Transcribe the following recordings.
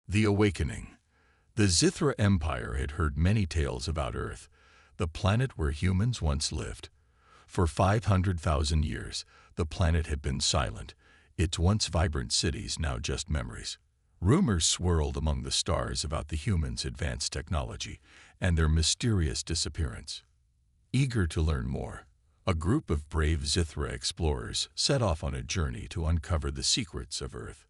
The Awakening. The Zithra Empire had heard many tales about Earth, the planet where humans once lived. For 500,000 years, the planet had been silent, its once vibrant cities now just memories. Rumors swirled among the stars about the humans' advanced technology and their mysterious disappearance. Eager to learn more, a group of brave Zithra explorers set off on a journey to uncover the secrets of Earth.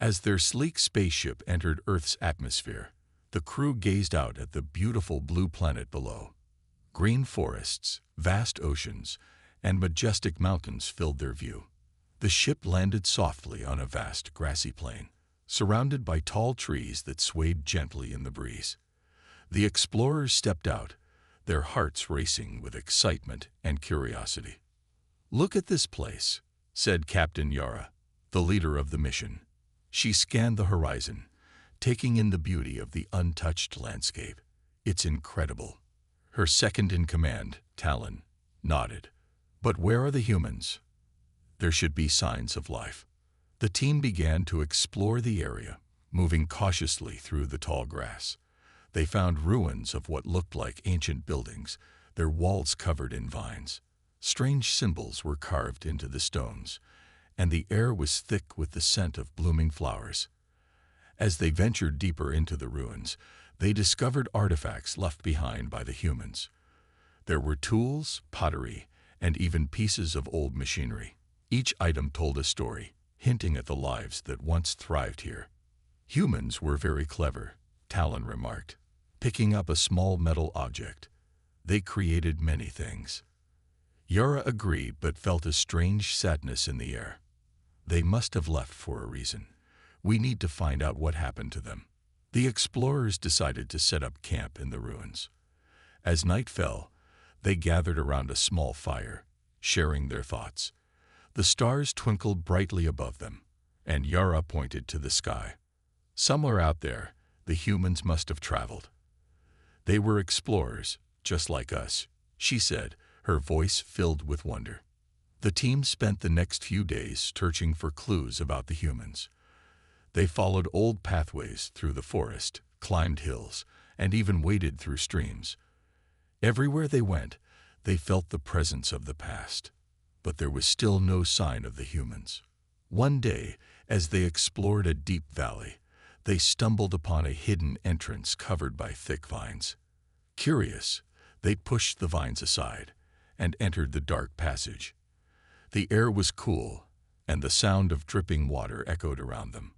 As their sleek spaceship entered Earth's atmosphere, the crew gazed out at the beautiful blue planet below. Green forests, vast oceans, and majestic mountains filled their view. The ship landed softly on a vast grassy plain, surrounded by tall trees that swayed gently in the breeze. The explorers stepped out, their hearts racing with excitement and curiosity. "Look at this place," said Captain Yara, the leader of the mission. She scanned the horizon, taking in the beauty of the untouched landscape. "It's incredible." Her second-in-command, Talon, nodded. "But where are the humans?" There should be signs of life. The team began to explore the area, moving cautiously through the tall grass. They found ruins of what looked like ancient buildings, their walls covered in vines. Strange symbols were carved into the stones, and the air was thick with the scent of blooming flowers. As they ventured deeper into the ruins, they discovered artifacts left behind by the humans. There were tools, pottery, and even pieces of old machinery. Each item told a story, hinting at the lives that once thrived here. "Humans were very clever," Talon remarked, picking up a small metal object. "They created many things." Yara agreed but felt a strange sadness in the air. "They must have left for a reason. We need to find out what happened to them." The explorers decided to set up camp in the ruins. As night fell, they gathered around a small fire, sharing their thoughts. The stars twinkled brightly above them, and Yara pointed to the sky. "Somewhere out there, the humans must have traveled. They were explorers, just like us," she said, her voice filled with wonder. The team spent the next few days searching for clues about the humans. They followed old pathways through the forest, climbed hills, and even waded through streams. Everywhere they went, they felt the presence of the past, but there was still no sign of the humans. One day, as they explored a deep valley, they stumbled upon a hidden entrance covered by thick vines. Curious, they pushed the vines aside and entered the dark passage. The air was cool, and the sound of dripping water echoed around them.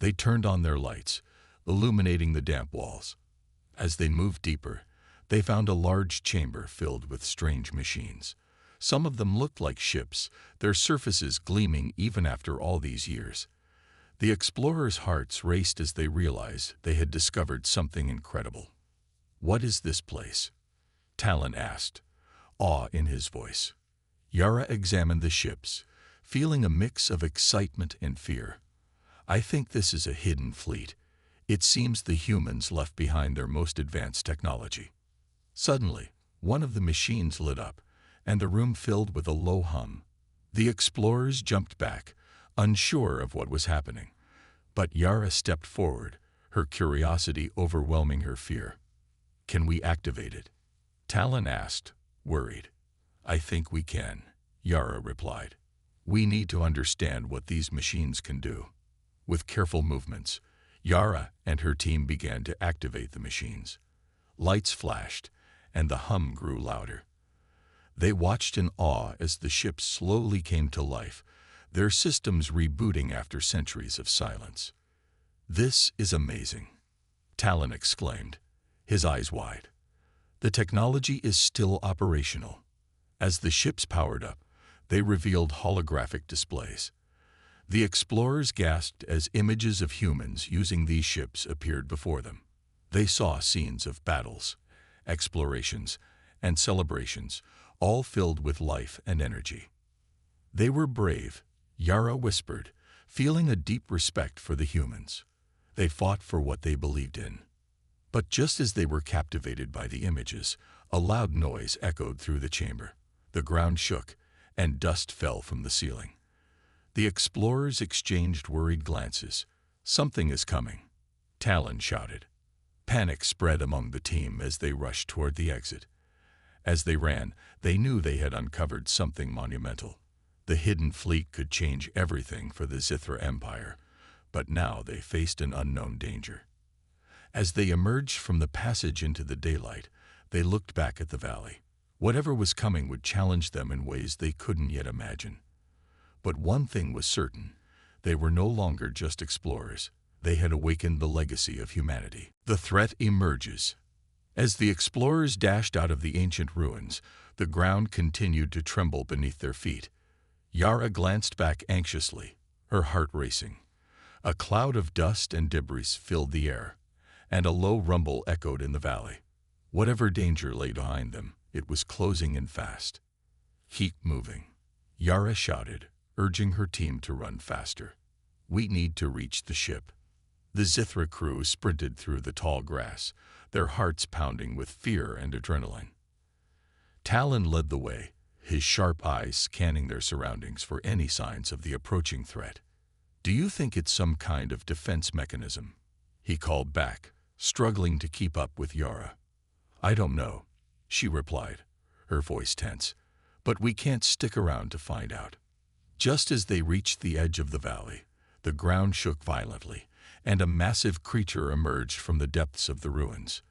They turned on their lights, illuminating the damp walls. As they moved deeper, they found a large chamber filled with strange machines. Some of them looked like ships, their surfaces gleaming even after all these years. The explorers' hearts raced as they realized they had discovered something incredible. "What is this place?" Talon asked, awe in his voice. Yara examined the ships, feeling a mix of excitement and fear. "I think this is a hidden fleet. It seems the humans left behind their most advanced technology." Suddenly, one of the machines lit up, and the room filled with a low hum. The explorers jumped back, unsure of what was happening. But Yara stepped forward, her curiosity overwhelming her fear. "Can we activate it?" Talon asked, worried. "I think we can," Yara replied. "We need to understand what these machines can do." With careful movements, Yara and her team began to activate the machines. Lights flashed, and the hum grew louder. They watched in awe as the ships slowly came to life, their systems rebooting after centuries of silence. "This is amazing," Talon exclaimed, his eyes wide. "The technology is still operational." As the ships powered up, they revealed holographic displays. The explorers gasped as images of humans using these ships appeared before them. They saw scenes of battles, explorations, and celebrations, all filled with life and energy. "They were brave," Yara whispered, feeling a deep respect for the humans. They fought for what they believed in. But just as they were captivated by the images, a loud noise echoed through the chamber. The ground shook, and dust fell from the ceiling. The explorers exchanged worried glances. "Something is coming," Talon shouted. Panic spread among the team as they rushed toward the exit. As they ran, they knew they had uncovered something monumental. The hidden fleet could change everything for the Zithra Empire, but now they faced an unknown danger. As they emerged from the passage into the daylight, they looked back at the valley. Whatever was coming would challenge them in ways they couldn't yet imagine. But one thing was certain: they were no longer just explorers. They had awakened the legacy of humanity. The threat emerges. As the explorers dashed out of the ancient ruins, the ground continued to tremble beneath their feet. Yara glanced back anxiously, her heart racing. A cloud of dust and debris filled the air, and a low rumble echoed in the valley. Whatever danger lay behind them, it was closing in fast. "Keep moving," Yara shouted, urging her team to run faster. "We need to reach the ship." The Zithra crew sprinted through the tall grass, their hearts pounding with fear and adrenaline. Talon led the way, his sharp eyes scanning their surroundings for any signs of the approaching threat. "Do you think it's some kind of defense mechanism?" he called back, struggling to keep up with Yara. "I don't know," she replied, her voice tense, "but we can't stick around to find out." Just as they reached the edge of the valley, the ground shook violently, and a massive creature emerged from the depths of the ruins.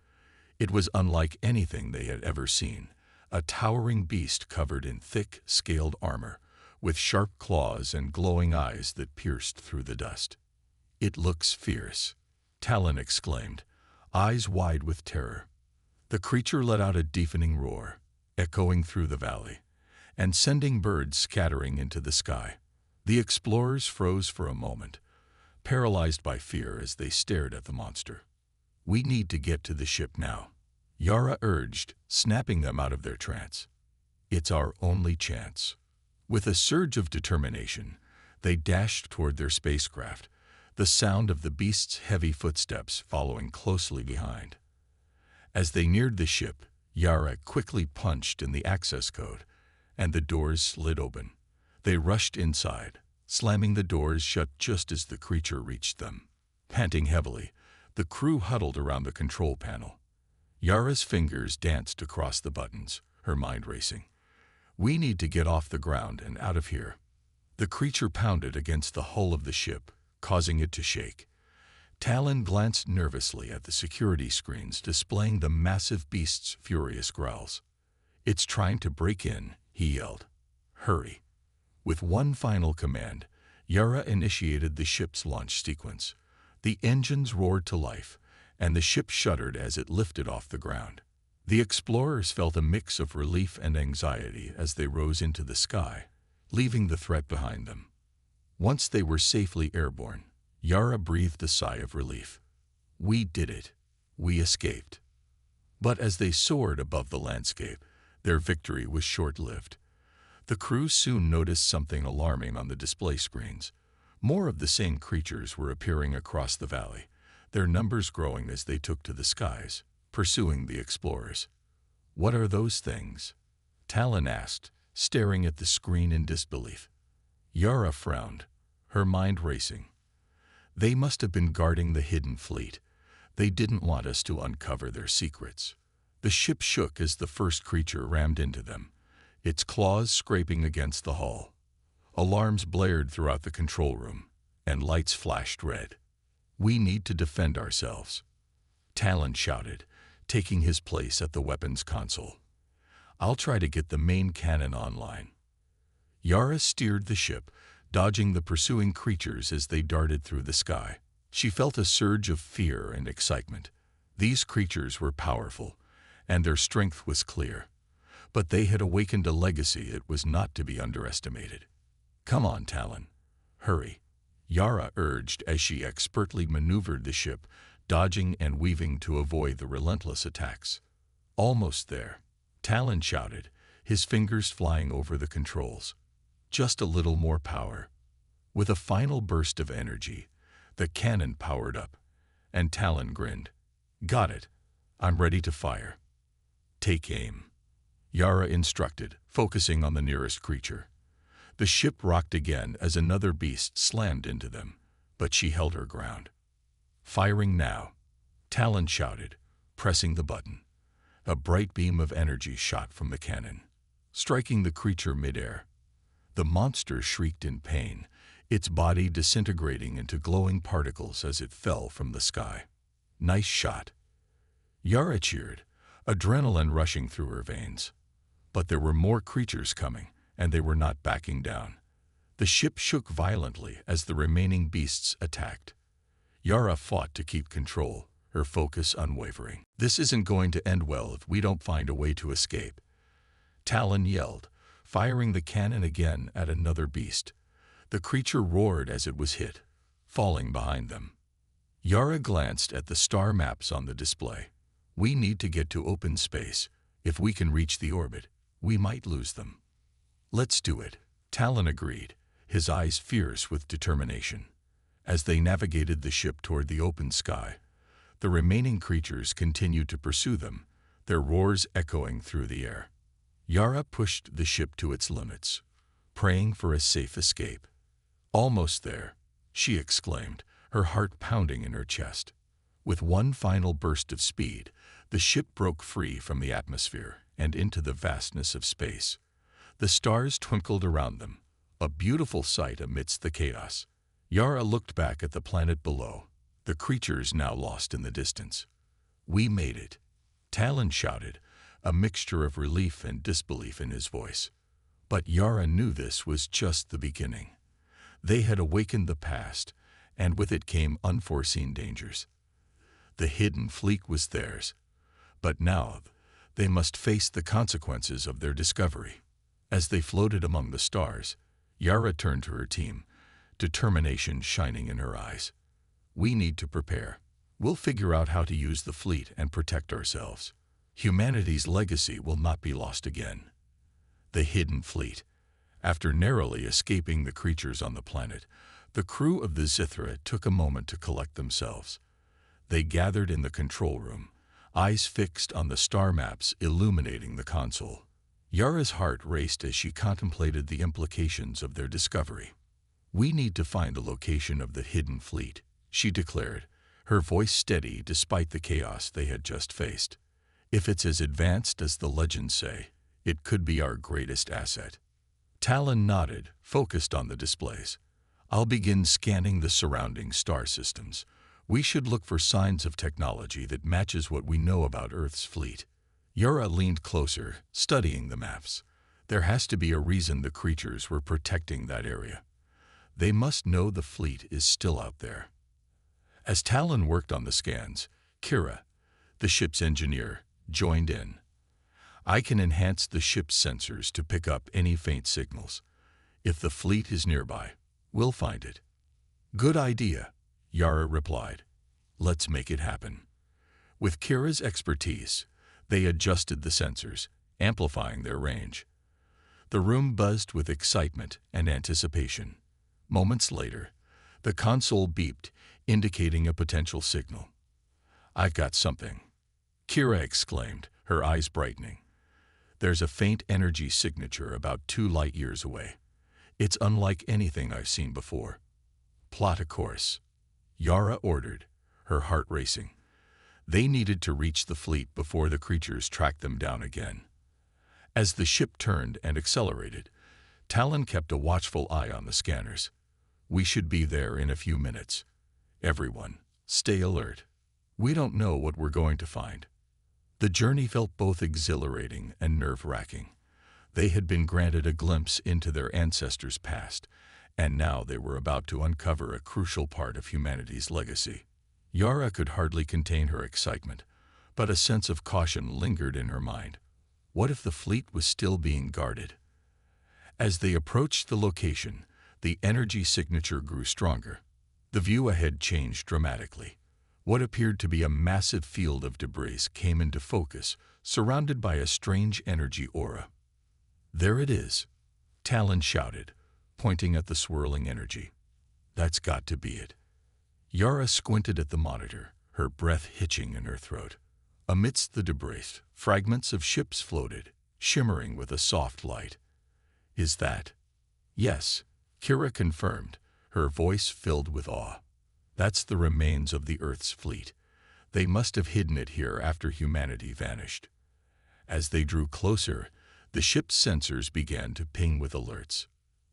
It was unlike anything they had ever seen, a towering beast covered in thick, scaled armor, with sharp claws and glowing eyes that pierced through the dust. "It looks fierce," Talon exclaimed, eyes wide with terror. The creature let out a deafening roar, echoing through the valley, and sending birds scattering into the sky. The explorers froze for a moment, paralyzed by fear as they stared at the monster. "We need to get to the ship now," Yara urged, snapping them out of their trance. "It's our only chance." With a surge of determination, they dashed toward their spacecraft, the sound of the beast's heavy footsteps following closely behind. As they neared the ship, Yara quickly punched in the access code, and the doors slid open. They rushed inside, slamming the doors shut just as the creature reached them. Panting heavily, the crew huddled around the control panel. Yara's fingers danced across the buttons, her mind racing. "We need to get off the ground and out of here." The creature pounded against the hull of the ship, causing it to shake. Talon glanced nervously at the security screens displaying the massive beast's furious growls. "It's trying to break in," he yelled. "Hurry." With one final command, Yara initiated the ship's launch sequence. The engines roared to life, and the ship shuddered as it lifted off the ground. The explorers felt a mix of relief and anxiety as they rose into the sky, leaving the threat behind them. Once they were safely airborne, Yara breathed a sigh of relief. "We did it. We escaped." But as they soared above the landscape, their victory was short-lived. The crew soon noticed something alarming on the display screens. More of the same creatures were appearing across the valley, their numbers growing as they took to the skies, pursuing the explorers. "What are those things?" Talon asked, staring at the screen in disbelief. Yara frowned, her mind racing. "They must have been guarding the hidden fleet. They didn't want us to uncover their secrets." The ship shook as the first creature rammed into them, its claws scraping against the hull. Alarms blared throughout the control room, and lights flashed red. "We need to defend ourselves," Talon shouted, taking his place at the weapons console. "I'll try to get the main cannon online." Yara steered the ship, dodging the pursuing creatures as they darted through the sky. She felt a surge of fear and excitement. These creatures were powerful, and their strength was clear. But they had awakened a legacy it was not to be underestimated. "Come on, Talon. Hurry," Yara urged as she expertly maneuvered the ship, dodging and weaving to avoid the relentless attacks. "Almost there," Talon shouted, his fingers flying over the controls. "Just a little more power." With a final burst of energy, the cannon powered up, and Talon grinned. "Got it. I'm ready to fire." "Take aim," Yara instructed, focusing on the nearest creature. The ship rocked again as another beast slammed into them, but she held her ground. "Firing now," Talon shouted, pressing the button. A bright beam of energy shot from the cannon, striking the creature midair. The monster shrieked in pain, its body disintegrating into glowing particles as it fell from the sky. "Nice shot," Yara cheered, adrenaline rushing through her veins. But there were more creatures coming, and they were not backing down. The ship shook violently as the remaining beasts attacked. Yara fought to keep control, her focus unwavering. "This isn't going to end well if we don't find a way to escape," Talon yelled, firing the cannon again at another beast. The creature roared as it was hit, falling behind them. Yara glanced at the star maps on the display. "We need to get to open space. If we can reach the orbit, we might lose them." "Let's do it," Talon agreed, his eyes fierce with determination. As they navigated the ship toward the open sky, the remaining creatures continued to pursue them, their roars echoing through the air. Yara pushed the ship to its limits, praying for a safe escape. "Almost there," she exclaimed, her heart pounding in her chest. With one final burst of speed, the ship broke free from the atmosphere and into the vastness of space. The stars twinkled around them, a beautiful sight amidst the chaos. Yara looked back at the planet below, the creatures now lost in the distance. "We made it," Talon shouted, a mixture of relief and disbelief in his voice. But Yara knew this was just the beginning. They had awakened the past, and with it came unforeseen dangers. The hidden fleet was theirs, but now they must face the consequences of their discovery. As they floated among the stars, Yara turned to her team, determination shining in her eyes. "We need to prepare. We'll figure out how to use the fleet and protect ourselves. Humanity's legacy will not be lost again." The hidden fleet. After narrowly escaping the creatures on the planet, the crew of the Zithra took a moment to collect themselves. They gathered in the control room, eyes fixed on the star maps illuminating the console. Yara's heart raced as she contemplated the implications of their discovery. "We need to find the location of the hidden fleet," she declared, her voice steady despite the chaos they had just faced. "If it's as advanced as the legends say, it could be our greatest asset." Talon nodded, focused on the displays. "I'll begin scanning the surrounding star systems. We should look for signs of technology that matches what we know about Earth's fleet." Yara leaned closer, studying the maps. There has to be a reason the creatures were protecting that area. They must know the fleet is still out there. As Talon worked on the scans, Kira, the ship's engineer, joined in. "I can enhance the ship's sensors to pick up any faint signals. If the fleet is nearby, we'll find it." "Good idea," Yara replied. "Let's make it happen." With Kira's expertise, they adjusted the sensors, amplifying their range. The room buzzed with excitement and anticipation. Moments later, the console beeped, indicating a potential signal. "I've got something," Kira exclaimed, her eyes brightening. "There's a faint energy signature about 2 light-years away. It's unlike anything I've seen before." "Plot a course," Yara ordered, her heart racing. They needed to reach the fleet before the creatures tracked them down again. As the ship turned and accelerated, Talon kept a watchful eye on the scanners. "We should be there in a few minutes. Everyone, stay alert. We don't know what we're going to find." The journey felt both exhilarating and nerve-wracking. They had been granted a glimpse into their ancestors' past, and now they were about to uncover a crucial part of humanity's legacy. Yara could hardly contain her excitement, but a sense of caution lingered in her mind. What if the fleet was still being guarded? As they approached the location, the energy signature grew stronger. The view ahead changed dramatically. What appeared to be a massive field of debris came into focus, surrounded by a strange energy aura. "There it is," Talon shouted, pointing at the swirling energy. "That's got to be it." Yara squinted at the monitor, her breath hitching in her throat. Amidst the debris, fragments of ships floated, shimmering with a soft light. "Is that?" "Yes," Kira confirmed, her voice filled with awe. That's the remains of the Earth's fleet. They must have hidden it here after humanity vanished. As they drew closer, the ship's sensors began to ping with alerts.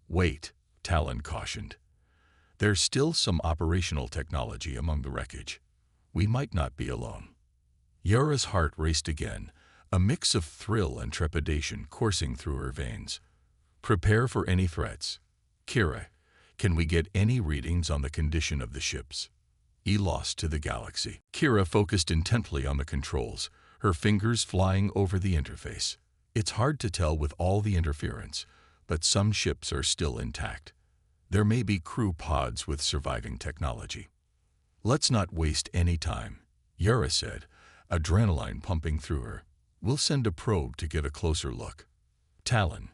"Wait," Talon cautioned. "There's still some operational technology among the wreckage. We might not be alone." Yara's heart raced again, a mix of thrill and trepidation coursing through her veins. "Prepare for any threats. Kira, can we get any readings on the condition of the ships?" Lost to the galaxy. Kira focused intently on the controls, her fingers flying over the interface. It's hard to tell with all the interference, but some ships are still intact. There may be crew pods with surviving technology. "Let's not waste any time," Yara said, adrenaline pumping through her. "We'll send a probe to get a closer look. Talon,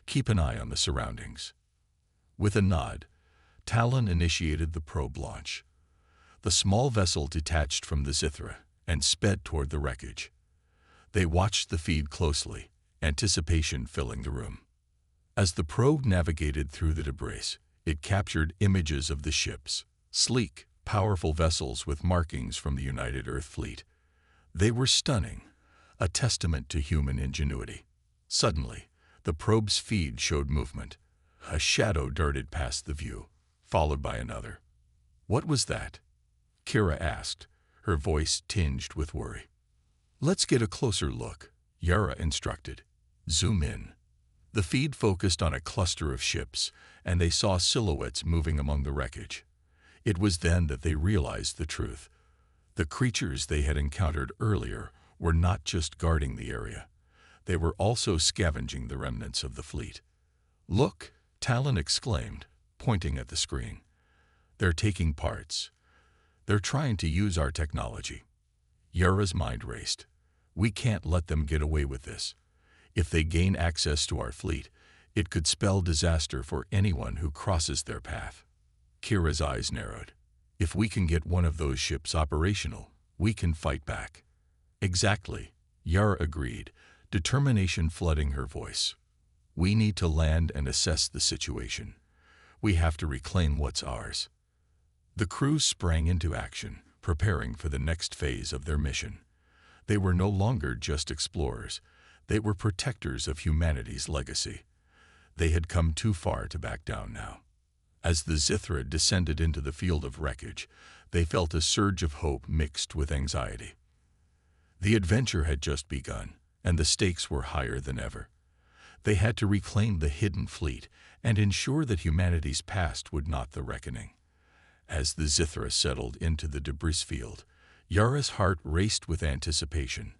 keep an eye on the surroundings." With a nod, Talon initiated the probe launch. The small vessel detached from the Zithra and sped toward the wreckage. They watched the feed closely, anticipation filling the room. As the probe navigated through the debris, it captured images of the ships, sleek, powerful vessels with markings from the United Earth Fleet. They were stunning, a testament to human ingenuity. Suddenly, the probe's feed showed movement. A shadow darted past the view, followed by another. "What was that?" Kira asked, her voice tinged with worry. "Let's get a closer look," Yara instructed. "Zoom in." The feed focused on a cluster of ships, and they saw silhouettes moving among the wreckage. It was then that they realized the truth. The creatures they had encountered earlier were not just guarding the area. They were also scavenging the remnants of the fleet. "Look," Talon exclaimed, pointing at the screen. "They're taking parts. They're trying to use our technology." Yara's mind raced. "We can't let them get away with this. If they gain access to our fleet, it could spell disaster for anyone who crosses their path." Kira's eyes narrowed. "If we can get one of those ships operational, we can fight back." "Exactly," Yara agreed, determination flooding her voice. "We need to land and assess the situation. We have to reclaim what's ours." The crew sprang into action, preparing for the next phase of their mission. They were no longer just explorers. They were protectors of humanity's legacy. They had come too far to back down now. As the Zithra descended into the field of wreckage, they felt a surge of hope mixed with anxiety. The adventure had just begun, and the stakes were higher than ever. They had to reclaim the hidden fleet and ensure that humanity's past would not the reckoning. As the Zithra settled into the debris field, Yara's heart raced with anticipation.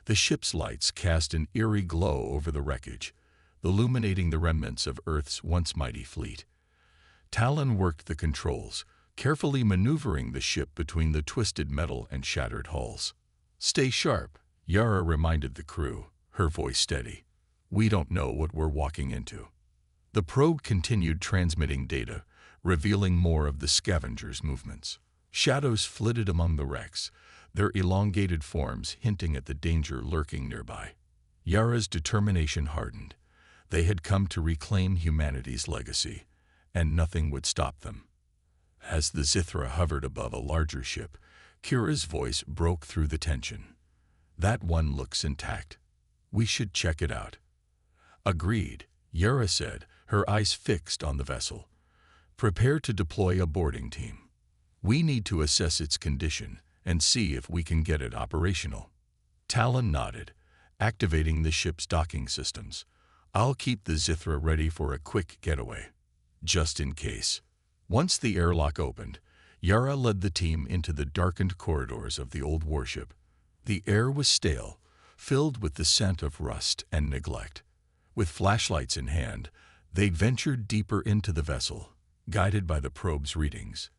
The ship's lights cast an eerie glow over the wreckage, illuminating the remnants of Earth's once mighty fleet. Talon worked the controls, carefully maneuvering the ship between the twisted metal and shattered hulls. "Stay sharp," Yara reminded the crew, her voice steady. "We don't know what we're walking into." The probe continued transmitting data, revealing more of the scavengers' movements. Shadows flitted among the wrecks, their elongated forms hinting at the danger lurking nearby. Yara's determination hardened. They had come to reclaim humanity's legacy, and nothing would stop them. As the Zithra hovered above a larger ship, Kira's voice broke through the tension. "That one looks intact. We should check it out." "Agreed," Yara said, her eyes fixed on the vessel. "Prepare to deploy a boarding team. We need to assess its condition and see if we can get it operational." Talon nodded, activating the ship's docking systems. "I'll keep the Zithra ready for a quick getaway, just in case." Once the airlock opened, Yara led the team into the darkened corridors of the old warship. The air was stale, filled with the scent of rust and neglect. With flashlights in hand, they ventured deeper into the vessel, guided by the probe's readings.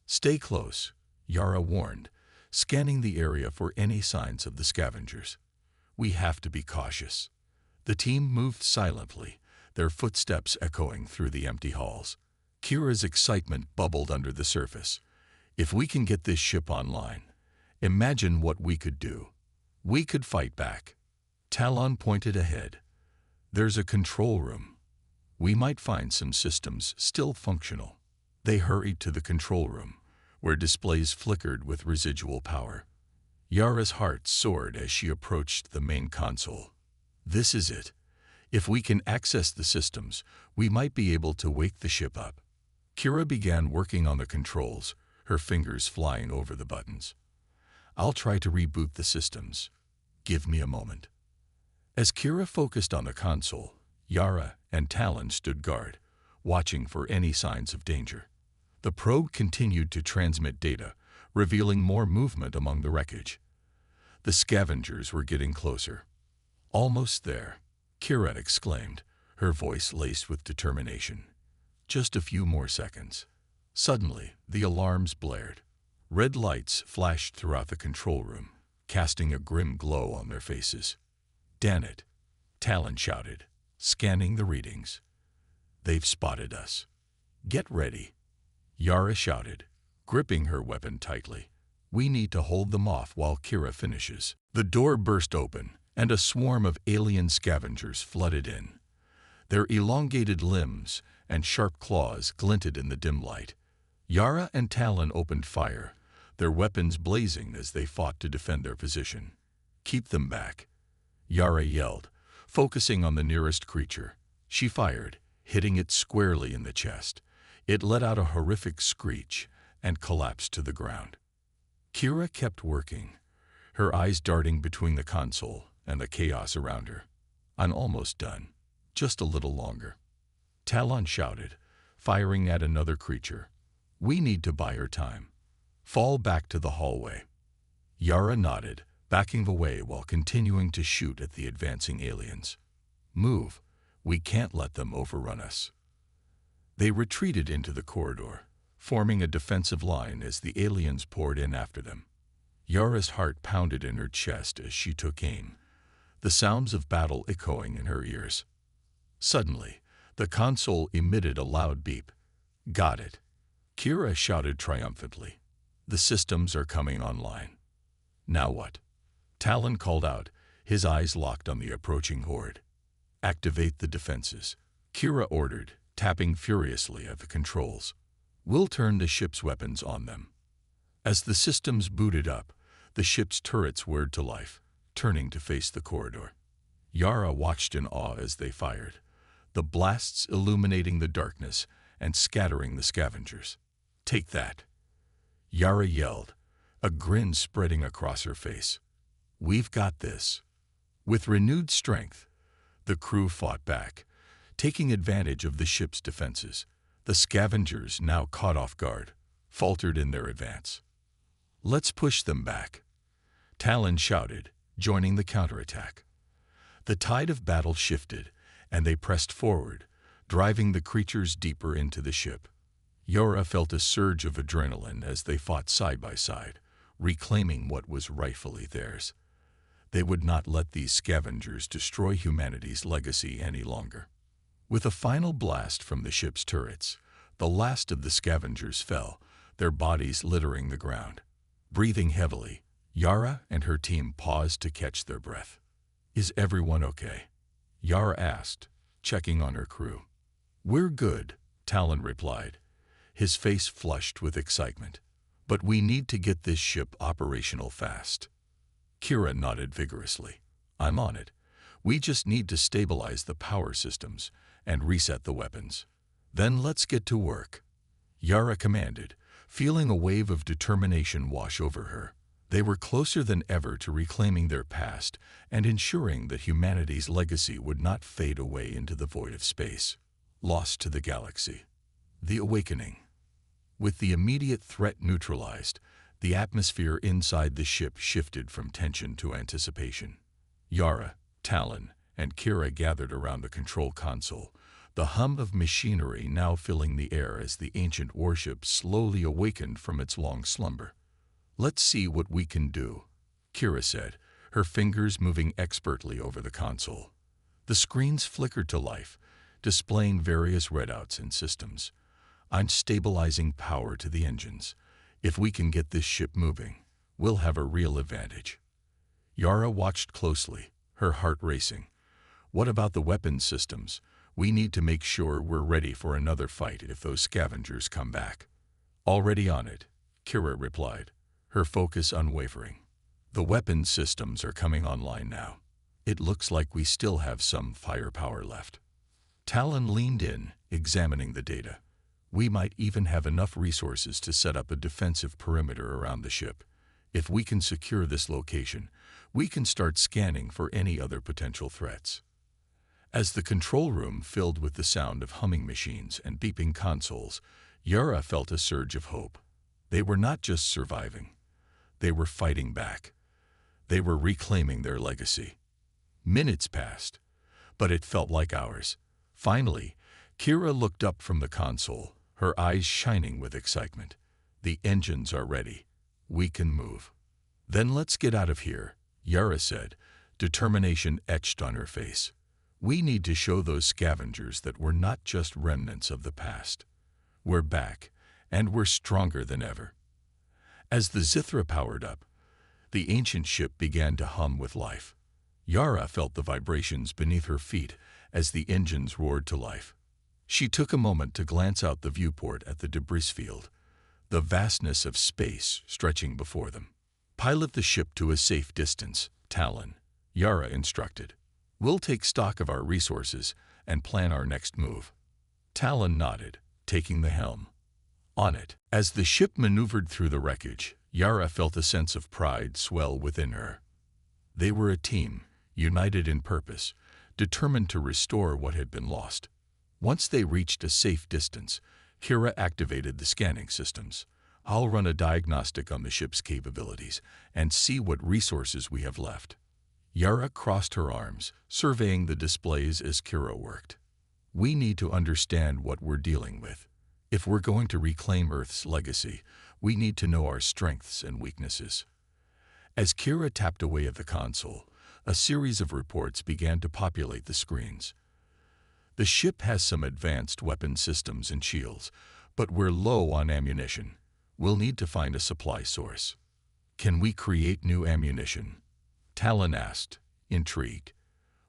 "Stay close," Yara warned, scanning the area for any signs of the scavengers. "We have to be cautious." The team moved silently, their footsteps echoing through the empty halls. Kira's excitement bubbled under the surface. "If we can get this ship online, imagine what we could do. We could fight back." Talon pointed ahead. "There's a control room. We might find some systems still functional." They hurried to the control room, where displays flickered with residual power. Yara's heart soared as she approached the main console. This is it. If we can access the systems, we might be able to wake the ship up. Kira began working on the controls, her fingers flying over the buttons. I'll try to reboot the systems. Give me a moment. As Kira focused on the console, Yara and Talon stood guard, watching for any signs of danger. The probe continued to transmit data, revealing more movement among the wreckage. The scavengers were getting closer. Almost there, Kira exclaimed, her voice laced with determination. Just a few more seconds. Suddenly, the alarms blared. Red lights flashed throughout the control room, casting a grim glow on their faces. "Damn it," Talon shouted, scanning the readings. "They've spotted us." "Get ready," Yara shouted, gripping her weapon tightly. "We need to hold them off while Kira finishes." The door burst open, and a swarm of alien scavengers flooded in. Their elongated limbs and sharp claws glinted in the dim light. Yara and Talon opened fire, their weapons blazing as they fought to defend their position. "Keep them back," Yara yelled, focusing on the nearest creature. She fired, hitting it squarely in the chest. It let out a horrific screech and collapsed to the ground. Kira kept working, her eyes darting between the console and the chaos around her. "I'm almost done. Just a little longer," Talon shouted, firing at another creature. "We need to buy her time. Fall back to the hallway." Yara nodded, backing away while continuing to shoot at the advancing aliens. "Move. We can't let them overrun us." They retreated into the corridor, forming a defensive line as the aliens poured in after them. Yara's heart pounded in her chest as she took aim, the sounds of battle echoing in her ears. Suddenly, the console emitted a loud beep. "Got it," Kira shouted triumphantly. "The systems are coming online." "Now what?" Talon called out, his eyes locked on the approaching horde. "Activate the defenses," Kira ordered, tapping furiously at the controls. "We'll turn the ship's weapons on them." As the systems booted up, the ship's turrets whirred to life, turning to face the corridor. Yara watched in awe as they fired, the blasts illuminating the darkness and scattering the scavengers. "Take that," Yara yelled, a grin spreading across her face. "We've got this." With renewed strength, the crew fought back, taking advantage of the ship's defenses. The scavengers, now caught off guard, faltered in their advance. "Let's push them back," Talon shouted, joining the counterattack. The tide of battle shifted, and they pressed forward, driving the creatures deeper into the ship. Yara felt a surge of adrenaline as they fought side by side, reclaiming what was rightfully theirs. They would not let these scavengers destroy humanity's legacy any longer. With a final blast from the ship's turrets, the last of the scavengers fell, their bodies littering the ground. Breathing heavily, Yara and her team paused to catch their breath. "Is everyone okay?" Yara asked, checking on her crew. "We're good," Talon replied, his face flushed with excitement. "But we need to get this ship operational fast." Kira nodded vigorously. "I'm on it. We just need to stabilize the power systems and reset the weapons. Then let's get to work," Yara commanded, feeling a wave of determination wash over her. They were closer than ever to reclaiming their past and ensuring that humanity's legacy would not fade away into the void of space, lost to the galaxy. The awakening. With the immediate threat neutralized, the atmosphere inside the ship shifted from tension to anticipation. Yara, Talon, and Kira gathered around the control console, the hum of machinery now filling the air as the ancient warship slowly awakened from its long slumber. "Let's see what we can do," Kira said, her fingers moving expertly over the console. The screens flickered to life, displaying various readouts and systems. "I'm stabilizing power to the engines. If we can get this ship moving, we'll have a real advantage." Yara watched closely, her heart racing. "What about the weapons systems? We need to make sure we're ready for another fight if those scavengers come back." "Already on it," Kira replied, her focus unwavering. The weapons systems are coming online now. It looks like we still have some firepower left. Talon leaned in, examining the data. We might even have enough resources to set up a defensive perimeter around the ship. If we can secure this location, we can start scanning for any other potential threats. As the control room filled with the sound of humming machines and beeping consoles, Yara felt a surge of hope. They were not just surviving. They were fighting back. They were reclaiming their legacy. Minutes passed, but it felt like hours. Finally, Kira looked up from the console, her eyes shining with excitement. The engines are ready. We can move. Then let's get out of here, Yara said, determination etched on her face. We need to show those scavengers that we're not just remnants of the past. We're back, and we're stronger than ever. As the Zithra powered up, the ancient ship began to hum with life. Yara felt the vibrations beneath her feet as the engines roared to life. She took a moment to glance out the viewport at the debris field, the vastness of space stretching before them. Pilot the ship to a safe distance, Talon, Yara instructed. We'll take stock of our resources and plan our next move. Talon nodded, taking the helm. On it. As the ship maneuvered through the wreckage, Yara felt a sense of pride swell within her. They were a team, united in purpose, determined to restore what had been lost. Once they reached a safe distance, Kira activated the scanning systems. I'll run a diagnostic on the ship's capabilities and see what resources we have left. Yara crossed her arms, surveying the displays as Kira worked. We need to understand what we're dealing with. If we're going to reclaim Earth's legacy, we need to know our strengths and weaknesses. As Kira tapped away at the console, a series of reports began to populate the screens. The ship has some advanced weapon systems and shields, but we're low on ammunition. We'll need to find a supply source. Can we create new ammunition? Talon asked, intrigued.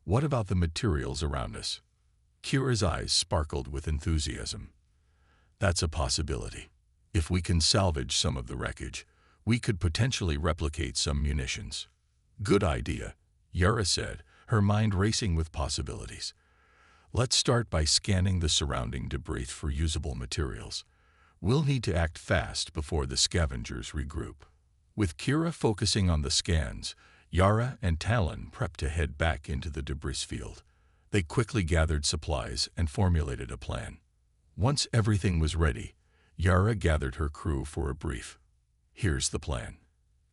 What about the materials around us? Kira's eyes sparkled with enthusiasm. That's a possibility. If we can salvage some of the wreckage, we could potentially replicate some munitions. Good idea, Yara said, her mind racing with possibilities. Let's start by scanning the surrounding debris for usable materials. We'll need to act fast before the scavengers regroup. With Kira focusing on the scans, Yara and Talon prepped to head back into the debris field. They quickly gathered supplies and formulated a plan. Once everything was ready, Yara gathered her crew for a brief. Here's the plan.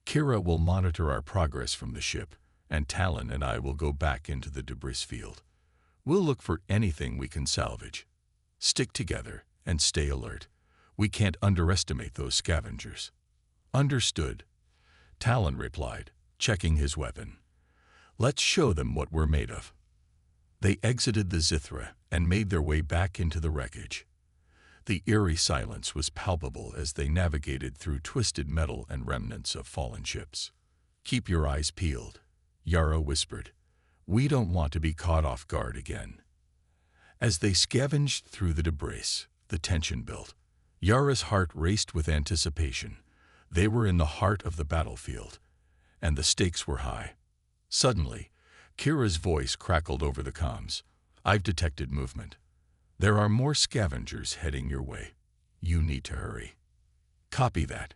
Kira will monitor our progress from the ship, and Talon and I will go back into the debris field. We'll look for anything we can salvage. Stick together and stay alert. We can't underestimate those scavengers. Understood, Talon replied, checking his weapon. Let's show them what we're made of. They exited the Zithra and made their way back into the wreckage. The eerie silence was palpable as they navigated through twisted metal and remnants of fallen ships. Keep your eyes peeled, Yara whispered. We don't want to be caught off guard again. As they scavenged through the debris, the tension built. Yara's heart raced with anticipation. They were in the heart of the battlefield, and the stakes were high. Suddenly, Kira's voice crackled over the comms. I've detected movement. There are more scavengers heading your way. You need to hurry. Copy that,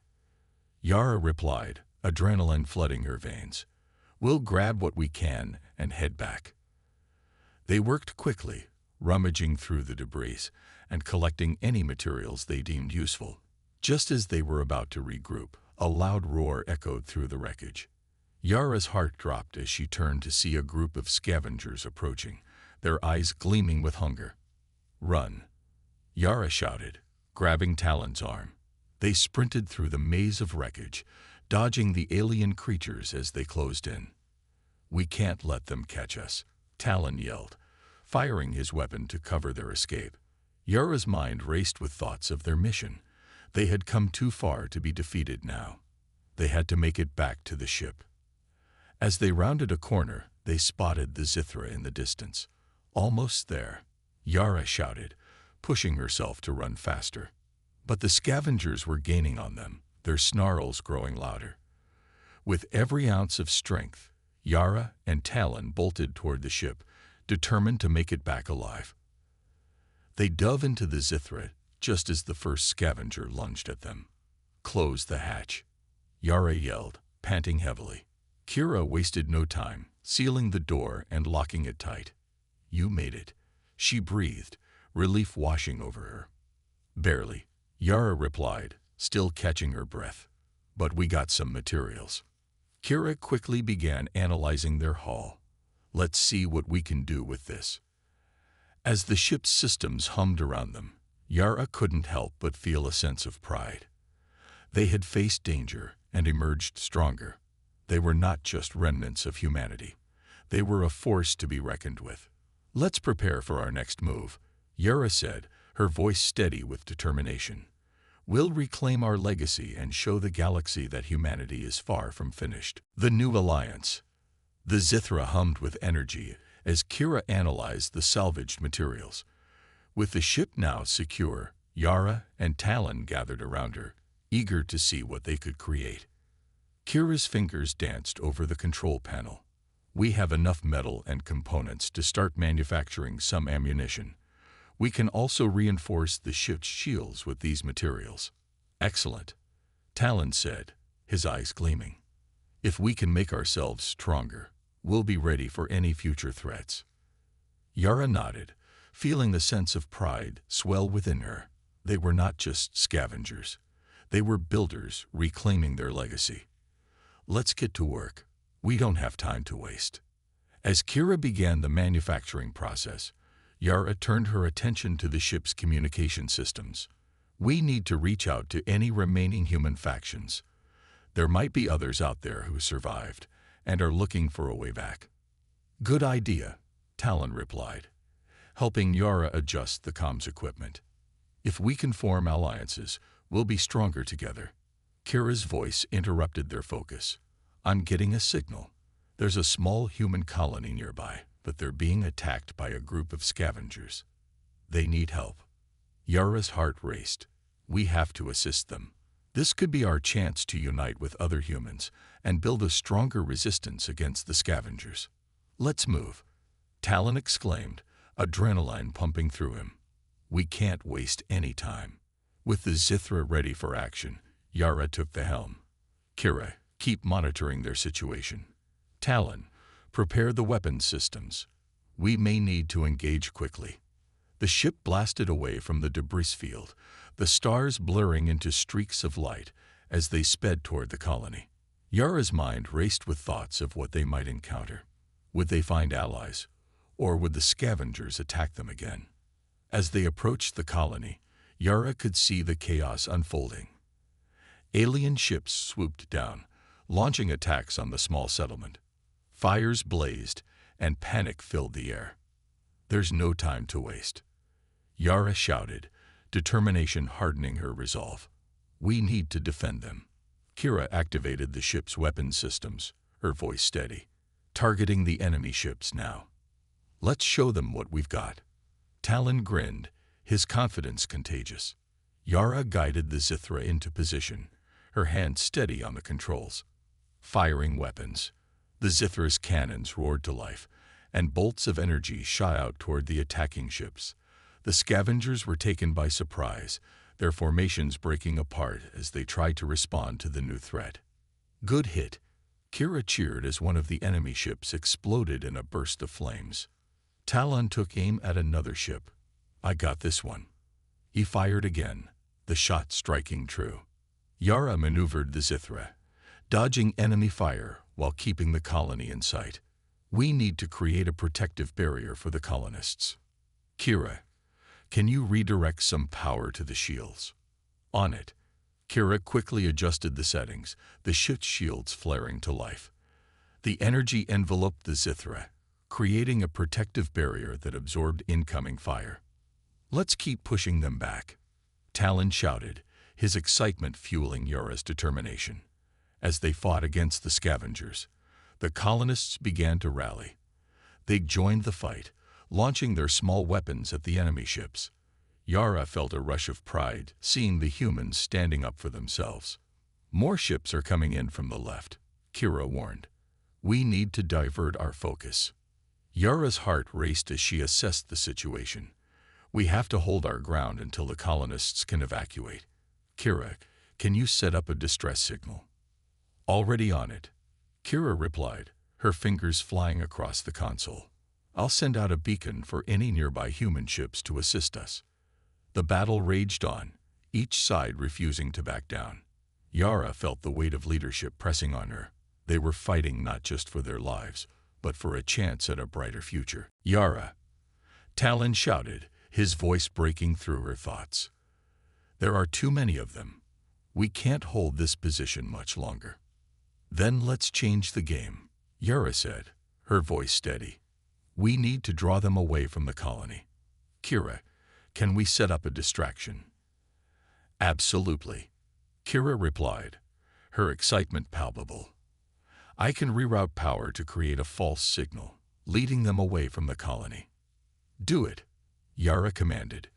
Yara replied, adrenaline flooding her veins. We'll grab what we can and head back. They worked quickly, rummaging through the debris and collecting any materials they deemed useful. Just as they were about to regroup, a loud roar echoed through the wreckage. Yara's heart dropped as she turned to see a group of scavengers approaching, their eyes gleaming with hunger. Run, Yara shouted, grabbing Talon's arm. They sprinted through the maze of wreckage, dodging the alien creatures as they closed in. We can't let them catch us, Talon yelled, firing his weapon to cover their escape. Yara's mind raced with thoughts of their mission. They had come too far to be defeated now. They had to make it back to the ship. As they rounded a corner, they spotted the Zithra in the distance. Almost there, Yara shouted, pushing herself to run faster. But the scavengers were gaining on them. their snarls growing louder. With every ounce of strength, Yara and Talon bolted toward the ship, determined to make it back alive. They dove into the Zithra just as the first scavenger lunged at them. "Close the hatch," Yara yelled, panting heavily. Kira wasted no time, sealing the door and locking it tight. "You made it," she breathed, relief washing over her. "Barely," Yara replied, still catching her breath. "But we got some materials." Kira quickly began analyzing their haul. "Let's see what we can do with this." As the ship's systems hummed around them, Yara couldn't help but feel a sense of pride. They had faced danger and emerged stronger. They were not just remnants of humanity. They were a force to be reckoned with. "Let's prepare for our next move," Yara said, her voice steady with determination. "We'll reclaim our legacy and show the galaxy that humanity is far from finished." The new alliance. The Zithra hummed with energy as Kira analyzed the salvaged materials. With the ship now secure, Yara and Talon gathered around her, eager to see what they could create. Kira's fingers danced over the control panel. "We have enough metal and components to start manufacturing some ammunition. We can also reinforce the ship's shields with these materials." "Excellent," Talon said, his eyes gleaming. "If we can make ourselves stronger, we'll be ready for any future threats." Yara nodded, feeling the sense of pride swell within her. They were not just scavengers. They were builders reclaiming their legacy. "Let's get to work. We don't have time to waste." As Kira began the manufacturing process, Yara turned her attention to the ship's communication systems. "We need to reach out to any remaining human factions. There might be others out there who survived and are looking for a way back." "Good idea," Talon replied, helping Yara adjust the comms equipment. "If we can form alliances, we'll be stronger together." Kira's voice interrupted their focus. "I'm getting a signal. There's a small human colony nearby, but they're being attacked by a group of scavengers. They need help." Yara's heart raced. "We have to assist them. This could be our chance to unite with other humans and build a stronger resistance against the scavengers." "Let's move," Talon exclaimed, adrenaline pumping through him. "We can't waste any time." With the Zithra ready for action, Yara took the helm. "Kira, keep monitoring their situation. Talon, prepare the weapons systems. We may need to engage quickly." The ship blasted away from the debris field, the stars blurring into streaks of light as they sped toward the colony. Yara's mind raced with thoughts of what they might encounter. Would they find allies, or would the scavengers attack them again? As they approached the colony, Yara could see the chaos unfolding. Alien ships swooped down, launching attacks on the small settlement. Fires blazed, and panic filled the air. "There's no time to waste," Yara shouted, determination hardening her resolve. "We need to defend them." Kira activated the ship's weapons systems, her voice steady. "Targeting the enemy ships now. Let's show them what we've got." Talon grinned, his confidence contagious. Yara guided the Zithra into position, her hand steady on the controls. Firing weapons, the Zithra's cannons roared to life, and bolts of energy shot out toward the attacking ships. The scavengers were taken by surprise, their formations breaking apart as they tried to respond to the new threat. "Good hit," Kira cheered as one of the enemy ships exploded in a burst of flames. Talon took aim at another ship. "I got this one." He fired again, the shot striking true. Yara maneuvered the Zithra, dodging enemy fire while keeping the colony in sight. "We need to create a protective barrier for the colonists." "Kira, can you redirect some power to the shields?" "On it." Kira quickly adjusted the settings, the ship's shields flaring to life. The energy enveloped the Zithra, creating a protective barrier that absorbed incoming fire. "Let's keep pushing them back," Talon shouted, his excitement fueling Yara's determination. As they fought against the scavengers, the colonists began to rally. They joined the fight, launching their small weapons at the enemy ships. Yara felt a rush of pride, seeing the humans standing up for themselves. More ships are coming in from the left, Kira warned. We need to divert our focus. Yara's heart raced as she assessed the situation. We have to hold our ground until the colonists can evacuate. Kira, can you set up a distress signal? Already on it, Kira replied, her fingers flying across the console. I'll send out a beacon for any nearby human ships to assist us. The battle raged on, each side refusing to back down. Yara felt the weight of leadership pressing on her. They were fighting not just for their lives, but for a chance at a brighter future. Yara, Talon shouted, his voice breaking through her thoughts. There are too many of them. We can't hold this position much longer. Then let's change the game, Yara said, her voice steady. We need to draw them away from the colony. Kira, can we set up a distraction? Absolutely, Kira replied, her excitement palpable. I can reroute power to create a false signal, leading them away from the colony. Do it, Yara commanded.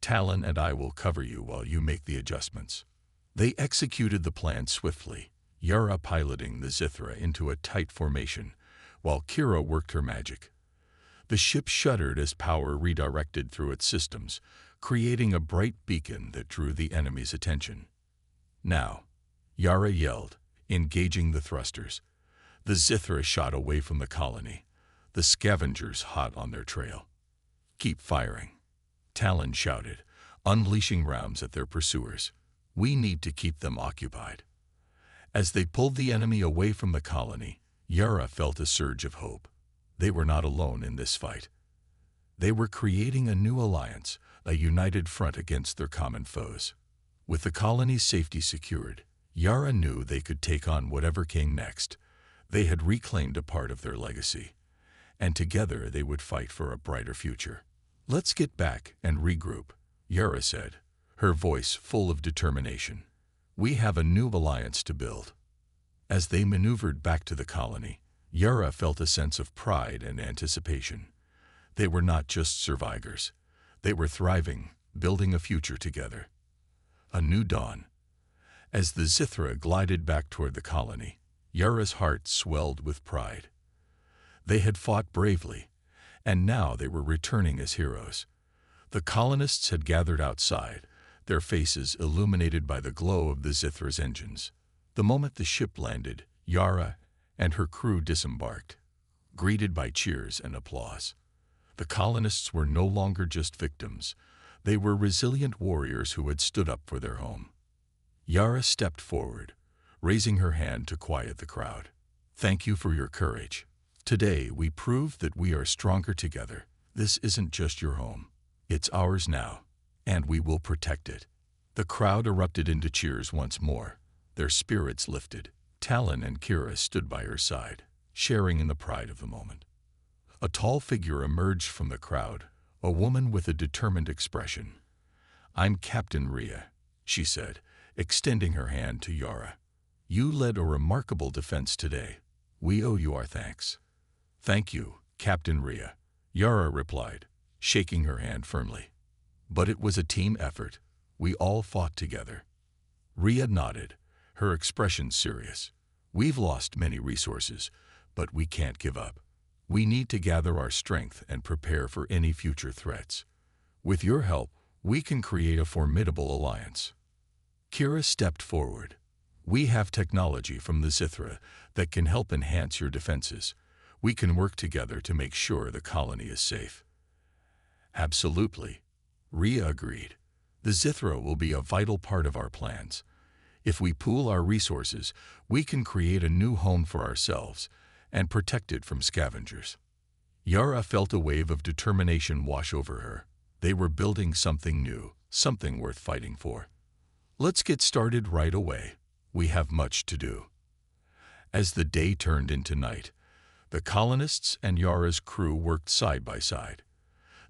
Talon and I will cover you while you make the adjustments. They executed the plan swiftly, Yara piloting the Zithra into a tight formation, while Kira worked her magic. The ship shuddered as power redirected through its systems, creating a bright beacon that drew the enemy's attention. Now, Yara yelled, engaging the thrusters. The Zithra shot away from the colony, the scavengers hot on their trail. Keep firing, Talon shouted, unleashing rounds at their pursuers. We need to keep them occupied. As they pulled the enemy away from the colony, Yara felt a surge of hope. They were not alone in this fight. They were creating a new alliance, a united front against their common foes. With the colony's safety secured, Yara knew they could take on whatever came next. They had reclaimed a part of their legacy, and together they would fight for a brighter future. Let's get back and regroup, Yara said, her voice full of determination. We have a new alliance to build. As they maneuvered back to the colony, Yara felt a sense of pride and anticipation. They were not just survivors. They were thriving, building a future together. A new dawn. As the Zithra glided back toward the colony, Yara's heart swelled with pride. They had fought bravely, and now they were returning as heroes. The colonists had gathered outside, their faces illuminated by the glow of the Zithra's engines. The moment the ship landed, Yara and her crew disembarked, greeted by cheers and applause. The colonists were no longer just victims. They were resilient warriors who had stood up for their home. Yara stepped forward, raising her hand to quiet the crowd. Thank you for your courage. Today we proved that we are stronger together. This isn't just your home. It's ours now, and we will protect it. The crowd erupted into cheers once more, their spirits lifted. Talon and Kira stood by her side, sharing in the pride of the moment. A tall figure emerged from the crowd, a woman with a determined expression. I'm Captain Rhea, she said, extending her hand to Yara. You led a remarkable defense today. We owe you our thanks. Thank you, Captain Rhea, Yara replied, shaking her hand firmly. But it was a team effort. We all fought together. Rhea nodded, her expression serious. We've lost many resources, but we can't give up. We need to gather our strength and prepare for any future threats. With your help, we can create a formidable alliance. Kira stepped forward. We have technology from the Zithra that can help enhance your defenses. We can work together to make sure the colony is safe. Absolutely, Rhea agreed. The Zithra will be a vital part of our plans. If we pool our resources, we can create a new home for ourselves and protect it from scavengers. Yara felt a wave of determination wash over her. They were building something new, something worth fighting for. Let's get started right away. We have much to do. As the day turned into night, the colonists and Yara's crew worked side by side.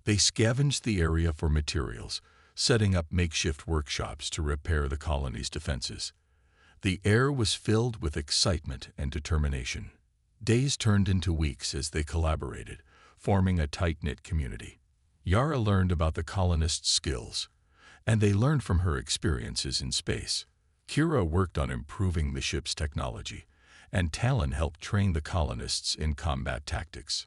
They scavenged the area for materials, setting up makeshift workshops to repair the colony's defenses. The air was filled with excitement and determination. Days turned into weeks as they collaborated, forming a tight-knit community. Yara learned about the colonists' skills, and they learned from her experiences in space. Kira worked on improving the ship's technology, and Talon helped train the colonists in combat tactics.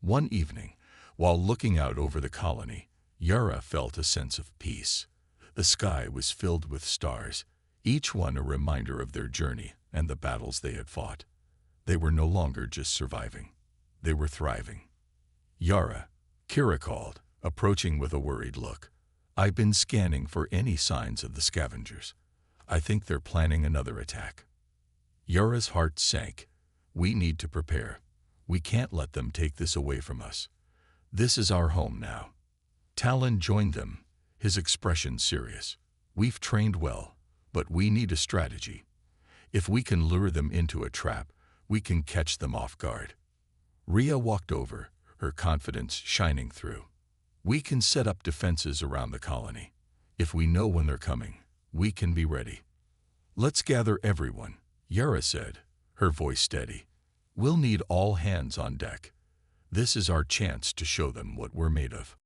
One evening, while looking out over the colony, Yara felt a sense of peace. The sky was filled with stars, each one a reminder of their journey and the battles they had fought. They were no longer just surviving. They were thriving. Yara, Kira called, approaching with a worried look. I've been scanning for any signs of the scavengers. I think they're planning another attack. Yara's heart sank. We need to prepare. We can't let them take this away from us. This is our home now. Talon joined them, his expression serious. We've trained well, but we need a strategy. If we can lure them into a trap, we can catch them off guard. Rhea walked over, her confidence shining through. We can set up defenses around the colony. If we know when they're coming, we can be ready. Let's gather everyone, Yara said, her voice steady. We'll need all hands on deck. This is our chance to show them what we're made of.